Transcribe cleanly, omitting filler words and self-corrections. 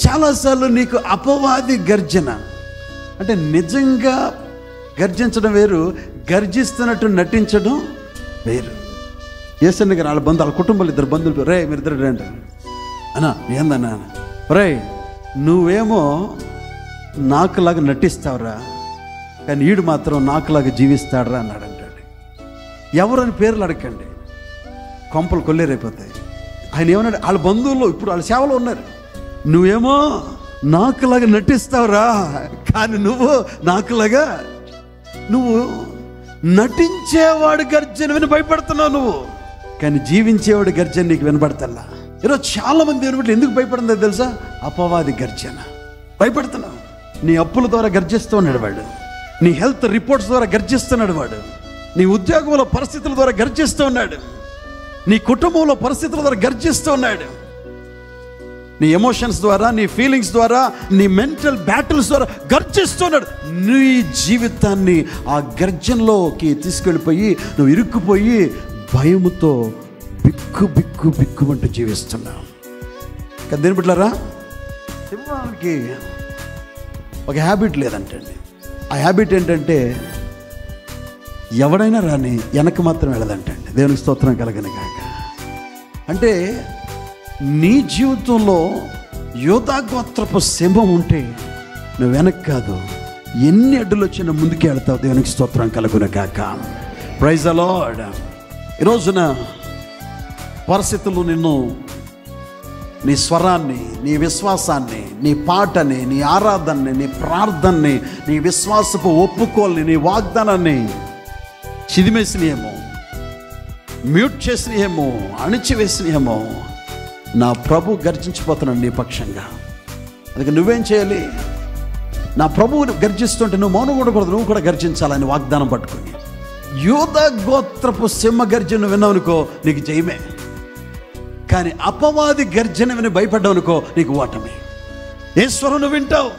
చాలాసార్లు నీకు అపవాది గర్జన అంటే నిజంగా గర్జించడం వేరు, గర్జిస్తున్నట్టు నటించడం వేరు. యేసన్న గారు వాళ్ళ బంధువులు, వాళ్ళ కుటుంబాలు, ఇద్దరు బంధువులు, రే మీరిద్దరు రండి అన్నా, ఏందన్నా, రే నువ్వేమో నాకులాగా నటిస్తావురా, కానీ ఈడు మాత్రం నాకులాగా జీవిస్తాడరా అన్నాడు. అంటాడు. ఎవరని పేర్లు అడగండి, కొంపలు కొల్లేరైపోతాయి. ఆయన ఏమన్నాడు, వాళ్ళ బంధువులు ఇప్పుడు వాళ్ళ సేవలో ఉన్నారు, నువ్వేమో నాకులాగా నటిస్తావురా, కానీ నువ్వు నాకులాగా, నువ్వు నటించేవాడు గర్జన విని భయపడుతున్నావు నువ్వు, కానీ జీవించేవాడు గర్జన నీకు వినపడతల్లా. ఈరోజు చాలా మంది దేవుని బిడ్డలు ఎందుకు భయపడుతుందో తెలుసా? అపవాది గర్జన. భయపడుతున్నావు. నీ అప్పుల ద్వారా గర్జిస్తూ ఉన్నాడు వాడు, నీ హెల్త్ రిపోర్ట్స్ ద్వారా గర్జిస్తున్నాడు వాడు, నీ ఉద్యోగంలో పరిస్థితుల ద్వారా గర్జిస్తూ ఉన్నాడు, నీ కుటుంబంలో పరిస్థితుల ద్వారా గర్జిస్తూ ఉన్నాడు, నీ ఎమోషన్స్ ద్వారా, నీ ఫీలింగ్స్ ద్వారా, నీ మెంటల్ బ్యాటిల్స్ ద్వారా గర్జిస్తున్నాడు. నీ జీవితాన్ని ఆ గర్జనలోకి తీసుకెళ్ళిపోయి నువ్వు ఇరుక్కుపోయి భయముతో బిక్కు బిక్కు బిక్కుమంటూ జీవిస్తున్నావు. కానీ దేని బిడ్డలారా, సింహానికి ఒక హ్యాబిట్ లేదంటండి. ఆ హ్యాబిట్ ఏంటంటే ఎవడైనా రాని వెనక్కి మాత్రం వెళ్ళదంటండి. దేవునికి స్తోత్రం కలగను గాక. అంటే నీ జీవితంలో యోధా గోత్రపు సింహం ఉంటే నువ్వు వెనక్కి కాదు, ఎన్ని అడ్డులు వచ్చినా ముందుకే వెళ్తావు. దేవునికి స్తోత్రం కలుగును గాక. Praise the lord. ఈ రోజున పరిస్థితులు నిన్ను, నీ స్వరాన్ని, నీ విశ్వాసాన్ని, నీ పాటని, నీ ఆరాధనని, నీ ప్రార్థనని, నీ విశ్వాసపు ఒప్పుకోల్ని, నీ వాగ్దానాన్ని చిదిమేసినేమో, మ్యూట్ చేసినేమో, అణిచివేసినేమో. నా ప్రభు గర్జించిపోతున్నాడు నీ పక్షంగా. అందుకే నువ్వేం చేయాలి? నా ప్రభువుని గర్జిస్తుంటే నువ్వు మౌనం ఉండకూడదు, నువ్వు కూడా గర్జించాలని వాగ్దానం పట్టుకుని. యూదా గోత్రపు సింహ గర్జన విన్నావనుకో నీకు జయమే, కానీ అపవాది గర్జన విని భయపడ్డావు అనుకో నీకు ఓటమి. ఏ స్వరం నువ్వు వింటావు?